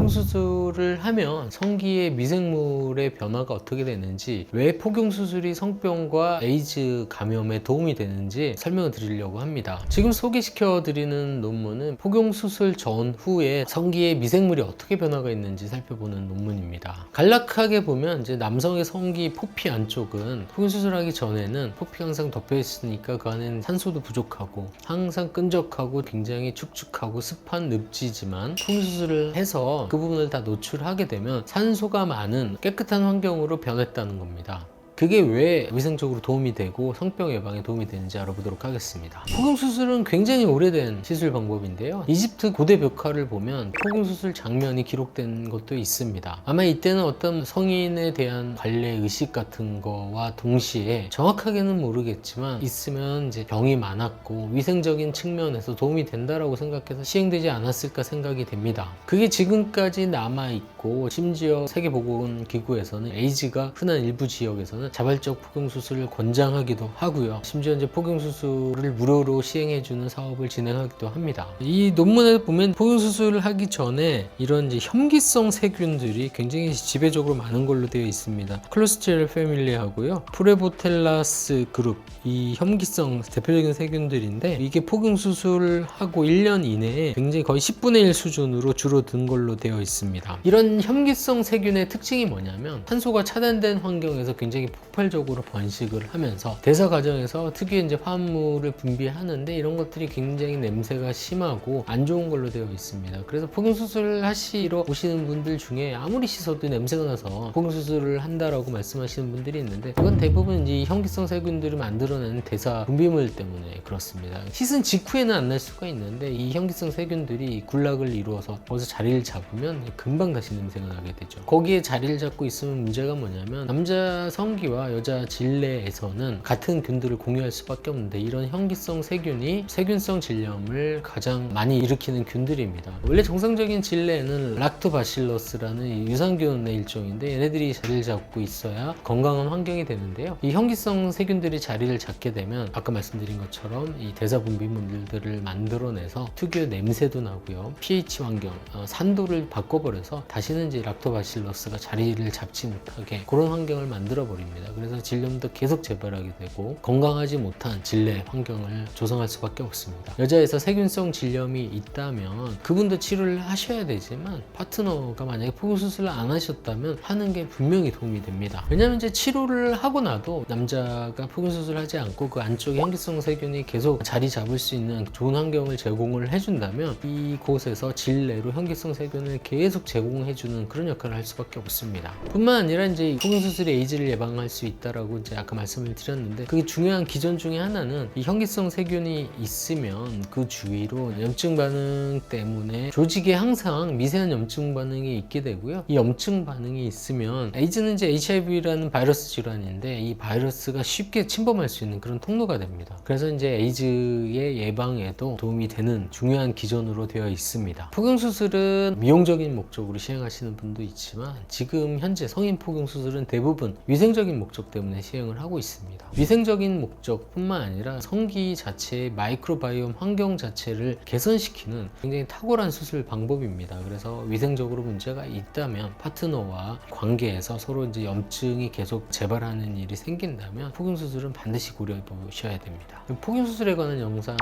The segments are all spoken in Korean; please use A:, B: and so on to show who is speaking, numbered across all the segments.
A: 폭경수술을 하면 성기의 미생물의 변화가 어떻게 되는지, 왜 폭경수술이 성병과 에이즈 감염에 도움이 되는지 설명을 드리려고 합니다. 지금 소개시켜 드리는 논문은 폭경수술 전후에 성기의 미생물이 어떻게 변화가 있는지 살펴보는 논문입니다. 간략하게 보면 이제 남성의 성기 포피 안쪽은 폭경수술하기 전에는 포피가 항상 덮여 있으니까 그 안에는 산소도 부족하고 항상 끈적하고 굉장히 축축하고 습한 늪지지만 폭경수술을 해서 그 부분을 다 노출하게 되면 산소가 많은 깨끗한 환경으로 변했다는 겁니다. 그게 왜 위생적으로 도움이 되고 성병 예방에 도움이 되는지 알아보도록 하겠습니다. 폭경수술은 굉장히 오래된 시술 방법인데요. 이집트 고대 벽화를 보면 폭경수술 장면이 기록된 것도 있습니다. 아마 이때는 어떤 성인에 대한 관례 의식 같은 거와 동시에, 정확하게는 모르겠지만 있으면 이제 병이 많았고 위생적인 측면에서 도움이 된다라고 생각해서 시행되지 않았을까 생각이 됩니다. 그게 지금까지 남아있고, 심지어 세계보건기구에서는 에이즈가 흔한 일부 지역에서는 자발적 폭경수술을 권장하기도 하고요. 심지어 이제 폭경수술을 무료로 시행해주는 사업을 진행하기도 합니다. 이 논문에 보면 폭경수술을 하기 전에 이런 이제 혐기성 세균들이 굉장히 지배적으로 많은 걸로 되어 있습니다. 클로스트리디얼 패밀리하고요, 프레보텔라스 그룹, 이 혐기성 대표적인 세균들인데, 이게 폭경수술을 하고 1년 이내에 굉장히 거의 10분의 1 수준으로 줄어든 걸로 되어 있습니다. 이런 혐기성 세균의 특징이 뭐냐면, 산소가 차단된 환경에서 굉장히 폭발적으로 번식을 하면서 대사 과정에서 특유의 이제 화합물을 분비하는데, 이런 것들이 굉장히 냄새가 심하고 안 좋은 걸로 되어 있습니다. 그래서 폭경수술을 하시러 오시는 분들 중에 아무리 씻어도 냄새가 나서 폭경수술을 한다라고 말씀하시는 분들이 있는데, 그건 대부분 이제 혐기성 세균들을 만들어내는 대사 분비물 때문에 그렇습니다. 씻은 직후에는 안 날 수가 있는데, 이 혐기성 세균들이 군락을 이루어서 거기서 자리를 잡으면 금방 다시 냄새가 나게 되죠. 거기에 자리를 잡고 있으면 문제가 뭐냐면, 남자 성기와 여자 질내에서는 같은 균들을 공유할 수밖에 없는데, 이런 혐기성 세균이 세균성 질염을 가장 많이 일으키는 균들입니다. 원래 정상적인 질내에는 락토바실러스라는 유산균의 일종인데, 얘네들이 자리를 잡고 있어야 건강한 환경이 되는데요. 이 혐기성 세균들이 자리를 잡게 되면 아까 말씀드린 것처럼 이 대사 분비물들을 만들어내서 특유의 냄새도 나고요, pH 환경, 산도를 바꿔버려서 다시는 이제 락토바실러스가 자리를 잡지 못하게 그런 환경을 만들어 버립니다. 그래서 질염도 계속 재발하게 되고 건강하지 못한 질내 환경을 조성할 수밖에 없습니다. 여자에서 세균성 질염이 있다면 그분도 치료를 하셔야 되지만, 파트너가 만약에 폭경수술을 안 하셨다면 하는 게 분명히 도움이 됩니다. 왜냐하면 이제 치료를 하고 나도 남자가 폭경수술을 하지 않고 그 안쪽에 혐기성 세균이 계속 자리 잡을 수 있는 좋은 환경을 제공을 해준다면, 이곳에서 질내로 혐기성 세균을 계속 제공해주는 그런 역할을 할 수밖에 없습니다. 뿐만 아니라 이제 폭경수술이 에이즈를 예방할 수 있다라고 이제 아까 말씀을 드렸는데, 그게 중요한 기전 중에 하나는 이 혐기성 세균이 있으면 그 주위로 염증 반응 때문에 조직에 항상 미세한 염증 반응이 있게 되고요. 이 염증 반응이 있으면, 에이즈는 이제 HIV라는 바이러스 질환인데 이 바이러스가 쉽게 침범할 수 있는 그런 통로가 됩니다. 그래서 이제 에이즈의 예방에도 도움이 되는 중요한 기전으로 되어 있습니다. 폭경수술은 미용적인 목적으로 시행하시는 분도 있지만, 지금 현재 성인 폭경수술은 대부분 위생적인 목적 때문에 시행을 하고 있습니다. 위생적인 목적뿐만 아니라 성기 자체의 마이크로바이옴 환경 자체를 개선시키는 굉장히 탁월한 수술 방법입니다. 그래서 위생적으로 문제가 있다면 파트너와 관계에서 서로 이제 염증이 계속 재발하는 일이 생긴다면 폭경수술은 반드시 고려해 보셔야 됩니다. 폭경수술에 관한 영상을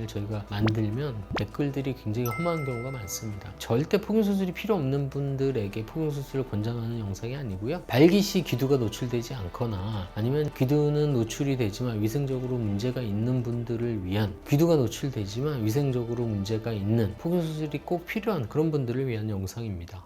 A: 저희가 만들면 댓글들이 굉장히 험한 경우가 많습니다. 절대 폭경수술이 필요 없는 분들에게 폭경수술을 권장하는 영상이 아니고요, 발기 시 기두가 노출되지 않거나 아니면 귀두는 노출이 되지만 위생적으로 문제가 있는 분들을 위한, 귀두가 노출되지만 위생적으로 문제가 있는, 폭경수술이 꼭 필요한 그런 분들을 위한 영상입니다.